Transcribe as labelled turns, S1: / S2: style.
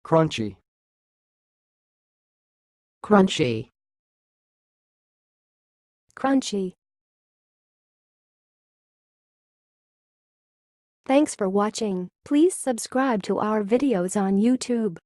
S1: Crunchy.
S2: Crunchy.
S3: Crunchy. Thanks for watching. Please subscribe to our videos on YouTube.